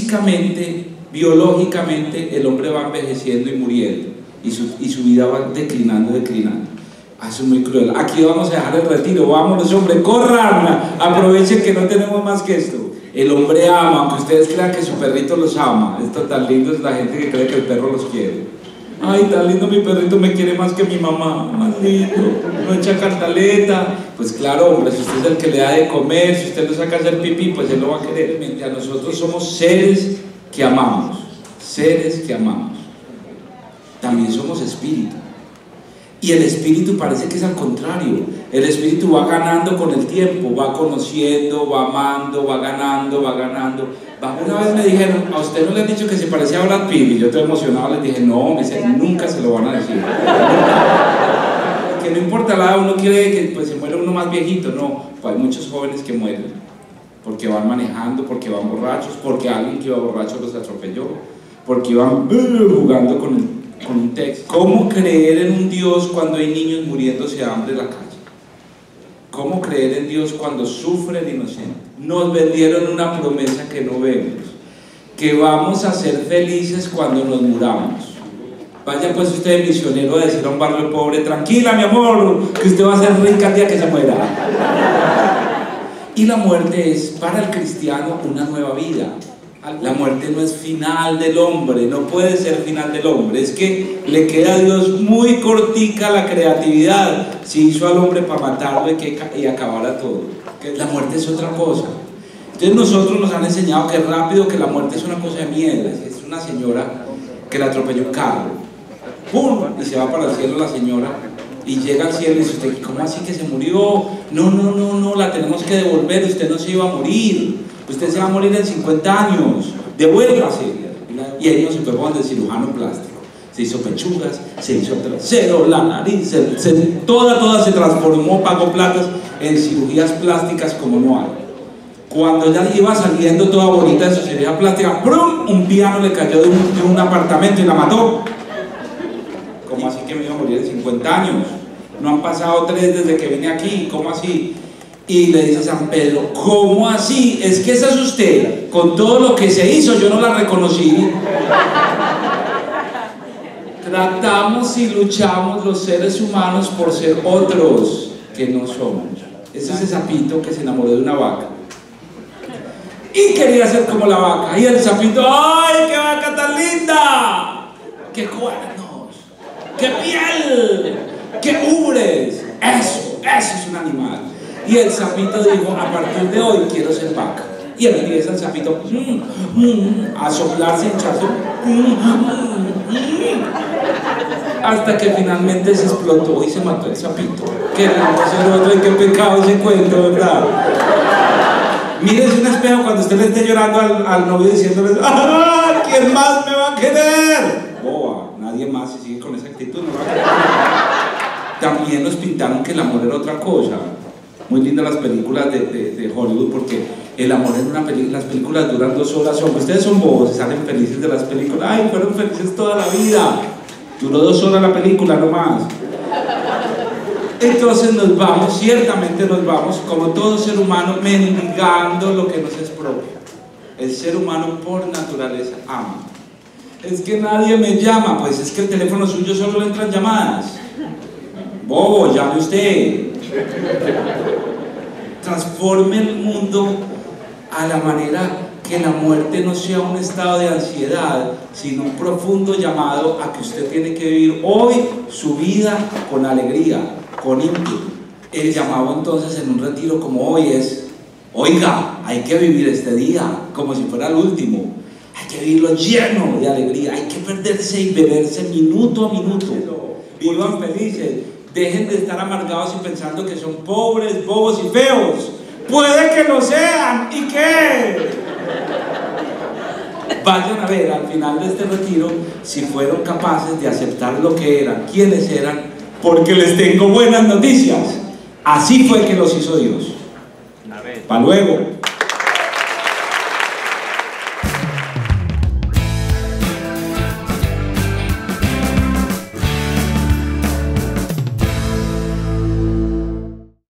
físicamente, biológicamente, el hombre va envejeciendo y muriendo, y su vida va declinando. Eso es muy cruel. Aquí vamos a dejar el retiro, vámonos, hombre, corran, aprovechen que no tenemos más que esto. El hombre ama, aunque ustedes crean que su perrito los ama. Esto tan lindo es la gente que cree que el perro los quiere. Ay, tan lindo, mi perrito me quiere más que mi mamá, más lindo, no echa cantaleta. Pues claro, hombre, si usted es el que le da de comer, si usted lo saca a hacer pipí, pues él lo va a querer. Mientras nosotros somos seres que amamos, también somos espíritu. Y el espíritu parece que es al contrario. El espíritu va ganando con el tiempo, va conociendo, va amando, va ganando. Una vez me dijeron, ¿a usted no le han dicho que se parecía a Brad Pitt? Y yo todo emocionado les dije, no, nunca se lo van a decir. Que no importa la edad, uno quiere que pues, se muera uno más viejito. No, pues hay muchos jóvenes que mueren porque van manejando, porque van borrachos, porque alguien que iba borracho los atropelló, porque iban jugando con un texto. ¿Cómo creer en un Dios cuando hay niños muriéndose de hambre en la calle? ¿Cómo creer en Dios cuando sufre el inocente? Nos vendieron una promesa que no vemos, que vamos a ser felices cuando nos muramos. Vaya pues usted misionero a decir a un barrio pobre, tranquila mi amor, que usted va a ser rica el día que se muera. Y la muerte es para el cristiano una nueva vida. La muerte no es final del hombre, no puede ser final del hombre. Es que le queda a Dios muy cortica la creatividad. Si hizo al hombre para matarlo y acabar a todo. Que la muerte es otra cosa. Entonces nosotros nos han enseñado que rápido que la muerte es una cosa de mierda. Es una señora que la atropelló un carro, ¡pum! Y se va para el cielo la señora. Y llega al cielo y dice usted, ¿cómo así que se murió? No, la tenemos que devolver, usted no se iba a morir. Usted se va a morir en 50 años, devuélvase. Y ahí nos fue donde el cirujano plástico. Se hizo pechugas, se hizo el trasero, la nariz, toda se transformó, pagó platas en cirugías plásticas como no hay. Cuando ella iba saliendo toda bonita de su cirugía plástica, ¡prum! Un piano le cayó de un apartamento y la mató. ¿Cómo así que me iba a morir en 50 años? No han pasado 3 desde que vine aquí, ¿cómo así? Y le dice San Pedro, ¿cómo así? Es que esa es usted, con todo lo que se hizo yo no la reconocí. Tratamos y luchamos los seres humanos por ser otros que no somos. Es ese sapito que se enamoró de una vaca y quería ser como la vaca, y el sapito, ¡ay, qué vaca tan linda! ¡Qué cuernos! ¡Qué piel! ¡Qué ubres! Eso es un animal. Y el sapito dijo, a partir de hoy quiero ser vaca. Y empieza el sapito a soplarse, hincharse, hasta que finalmente se explotó y se mató el sapito. Qué otro y qué pecado ese cuento, ¿verdad? Mírese un espejo cuando usted le esté llorando al novio diciéndole, ¡ah! ¿Quién más me va a querer? Boba, nadie más, si sigue con esa actitud no va a querer. También nos pintaron que el amor era otra cosa. Muy lindas las películas de Hollywood, porque el amor en una película, las películas duran 2 horas. Ustedes son bobos, se salen felices de las películas. Ay, fueron felices toda la vida. Duró 2 horas la película, no más. Entonces nos vamos, ciertamente nos vamos, como todo ser humano, mendigando lo que nos es propio. El ser humano por naturaleza ama. Es que nadie me llama, pues es que el teléfono suyo solo le entran llamadas. Bobo, llame usted. Transforme el mundo a la manera que la muerte no sea un estado de ansiedad, sino un profundo llamado a que usted tiene que vivir hoy su vida con alegría, con ímpetu. El llamado entonces en un retiro como hoy es, oiga, hay que vivir este día como si fuera el último, hay que vivirlo lleno de alegría, hay que perderse y beberse minuto a minuto. Vivan felices. Dejen de estar amargados y pensando que son pobres, bobos y feos. Puede que lo sean, ¿y qué? Vayan a ver al final de este retiro si fueron capaces de aceptar lo que eran, quiénes eran, porque les tengo buenas noticias. Así fue que los hizo Dios. Hasta luego.